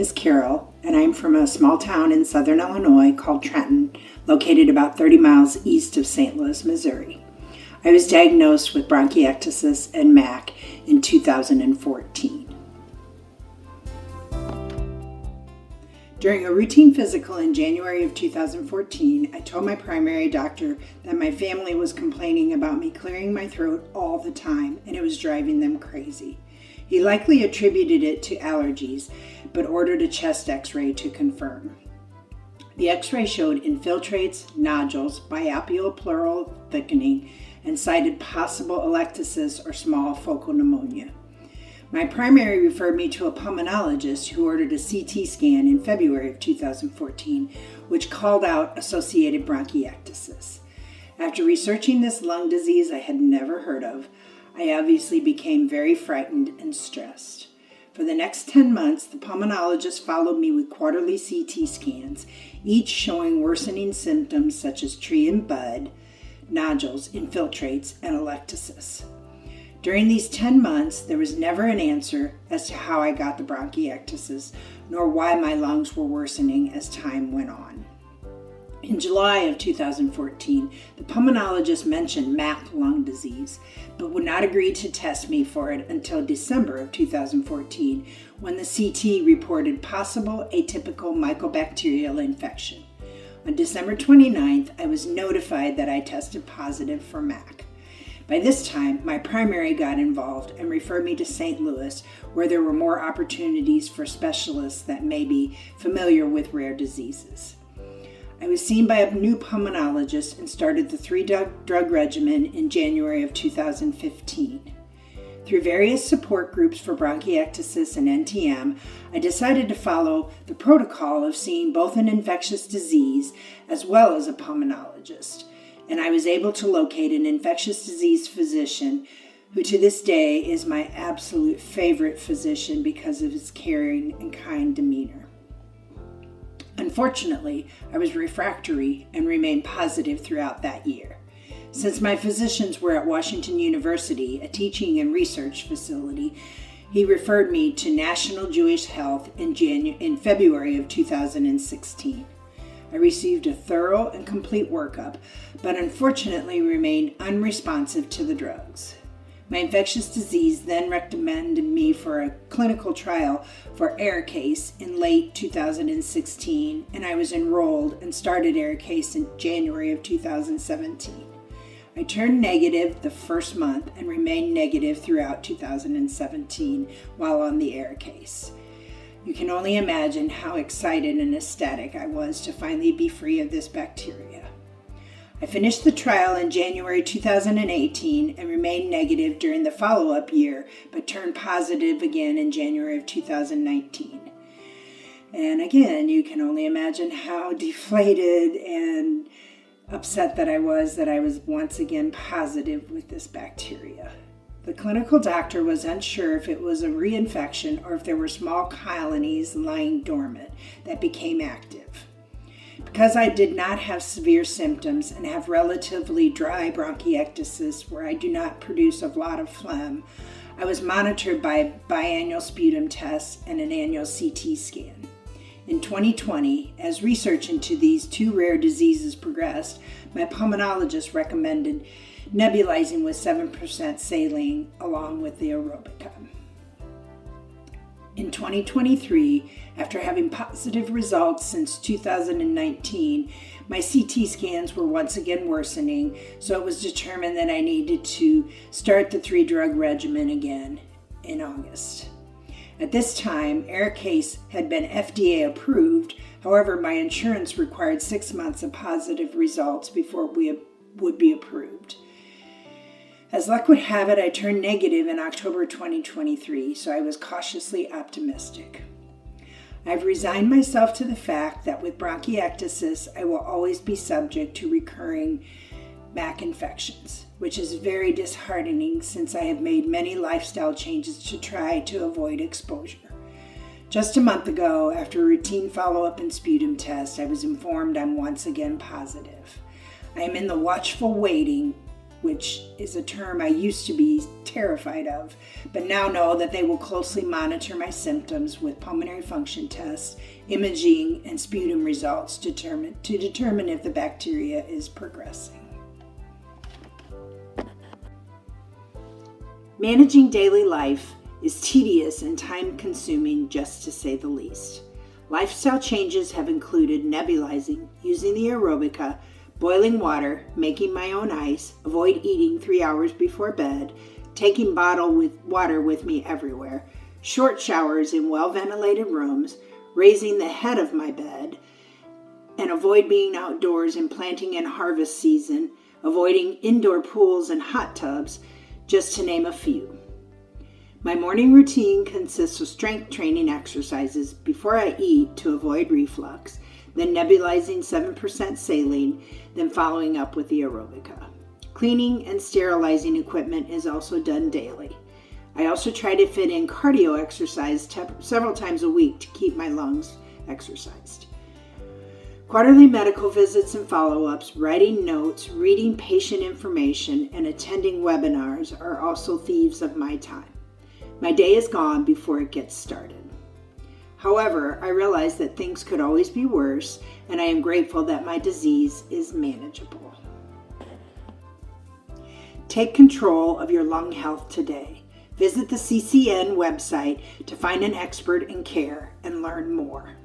is Carol, and I'm from a small town in southern Illinois called Trenton, located about 30 miles east of St. Louis, Missouri. I was diagnosed with bronchiectasis and MAC in 2014. During a routine physical in January of 2014, I told my primary doctor that my family was complaining about me clearing my throat all the time, and it was driving them crazy. He likely attributed it to allergies, but ordered a chest x-ray to confirm. The x-ray showed infiltrates, nodules, biapial pleural thickening, and cited possible atelectasis or small focal pneumonia. My primary referred me to a pulmonologist who ordered a CT scan in February of 2014, which called out associated bronchiectasis. After researching this lung disease I had never heard of, I obviously became very frightened and stressed. For the next 10 months, the pulmonologist followed me with quarterly CT scans, each showing worsening symptoms such as tree and bud, nodules, infiltrates, and atelectasis. During these 10 months, there was never an answer as to how I got the bronchiectasis, nor why my lungs were worsening as time went on. In July of 2014, the pulmonologist mentioned MAC lung disease, but would not agree to test me for it until December of 2014, when the CT reported possible atypical mycobacterial infection. On December 29th, I was notified that I tested positive for MAC. By this time, my primary got involved and referred me to St. Louis, where there were more opportunities for specialists that may be familiar with rare diseases. I was seen by a new pulmonologist and started the 3-drug regimen in January of 2015. Through various support groups for bronchiectasis and NTM, I decided to follow the protocol of seeing both an infectious disease as well as a pulmonologist, and I was able to locate an infectious disease physician who to this day is my absolute favorite physician because of his caring and kind demeanor. Unfortunately, I was refractory and remained positive throughout that year. Since my physicians were at Washington University, a teaching and research facility, he referred me to National Jewish Health in February of 2016. I received a thorough and complete workup, but unfortunately remained unresponsive to the drugs. My infectious disease then recommended me for a clinical trial for ARIKAYCE in late 2016, and I was enrolled and started ARIKAYCE in January of 2017. I turned negative the first month and remained negative throughout 2017 while on the ARIKAYCE. You can only imagine how excited and ecstatic I was to finally be free of this bacteria. I finished the trial in January 2018 and remained negative during the follow-up year, but turned positive again in January of 2019. And again, you can only imagine how deflated and upset that I was once again positive with this bacteria. The clinical doctor was unsure if it was a reinfection or if there were small colonies lying dormant that became active. Because I did not have severe symptoms and have relatively dry bronchiectasis where I do not produce a lot of phlegm, I was monitored by biannual sputum tests and an annual CT scan. In 2020, as research into these two rare diseases progressed, my pulmonologist recommended nebulizing with 7% saline along with the aerobica. In 2023, after having positive results since 2019, my CT scans were once again worsening, so it was determined that I needed to start the 3-drug regimen again in August. At this time, ARIKAYCE had been FDA approved. However, my insurance required 6 months of positive results before we would be approved. As luck would have it, I turned negative in October 2023, so I was cautiously optimistic. I've resigned myself to the fact that with bronchiectasis, I will always be subject to recurring MAC infections, which is very disheartening since I have made many lifestyle changes to try to avoid exposure. Just a month ago, after a routine follow-up and sputum test, I was informed I'm once again positive. I am in the watchful waiting which is a term I used to be terrified of, but now know that they will closely monitor my symptoms with pulmonary function tests, imaging, and sputum results to determine if the bacteria is progressing. Managing daily life is tedious and time-consuming, just to say the least. Lifestyle changes have included nebulizing, using the aerobica, boiling water, making my own ice, avoid eating 3 hours before bed, taking bottled water with me everywhere, short showers in well-ventilated rooms, raising the head of my bed, and avoid being outdoors in planting and harvest season, avoiding indoor pools and hot tubs, just to name a few. My morning routine consists of strength training exercises before I eat to avoid reflux, then nebulizing 7% saline, then following up with the aerobica. Cleaning and sterilizing equipment is also done daily. I also try to fit in cardio exercise several times a week to keep my lungs exercised. Quarterly medical visits and follow-ups, writing notes, reading patient information, and attending webinars are also thieves of my time. My day is gone before it gets started. However, I realize that things could always be worse, and I am grateful that my disease is manageable. Take control of your lung health today. Visit the CCN website to find an expert in care and learn more.